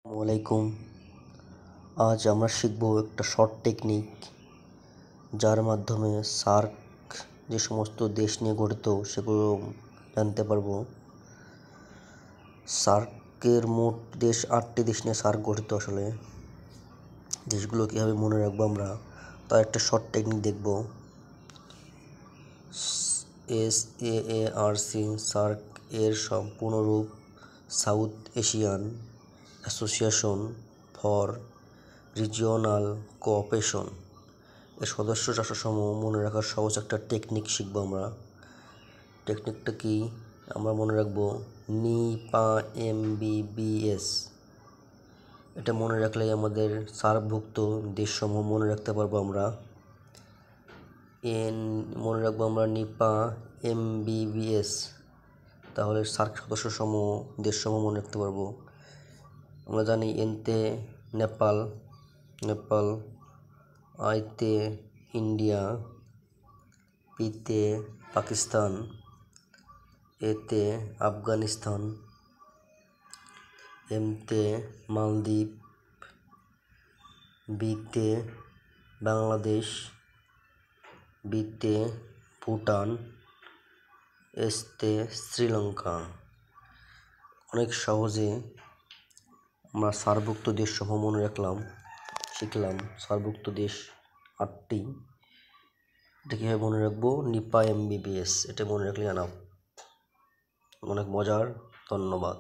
আসসালামাইকুম। আজ আমরা শিখব একটা শর্ট টেকনিক, যার মাধ্যমে সার্ক যে সমস্ত দেশ নিয়ে গঠিত সেগুলো জানতে পারবো। সার্কের মোট দেশ 8টি দেশ নিয়ে সার্ক গঠিত। আসলে দেশগুলো কীভাবে মনে রাখবো আমরা, তার একটা শর্ট টেকনিক দেখব। SAARC সার্ক এর সম্পূর্ণ রূপ south Asian association for regional cooperation. এর সদস্য রাষ্ট্রসমূহ মনে রাখার সহজ একটা টেকনিক শিখবো আমরা। টেকনিকটা কি আমরা মনে রাখবো? NIPA-MBBS। এটা মনে রাখলেই আমাদের সার্কভুক্ত দেশসমূহ মনে রাখতে পারবো আমরা। মনে রাখবো আমরা NIPA-MBBS, তাহলে সার্ক সদস্যসমূহ দেশসমূহ মনে রাখতে পারবো। আমরা জানি এনতে নেপাল, আইতে ইন্ডিয়া, পিতে পাকিস্তান, এতে আফগানিস্তান, এমতে মালদ্বীপ, বিতে বাংলাদেশ, বিতে ভুটান, এসতে শ্রীলঙ্কা। অনেক সহজে আমরা সার্কভুক্ত দেশসমূহ মনে শিখলাম। সার্কভুক্ত দেশ 8টি। এটা কীভাবে মনে রাখবো? NIPA-MBBS, এটা মনে রাখলে জানা অনেক মজার। ধন্যবাদ।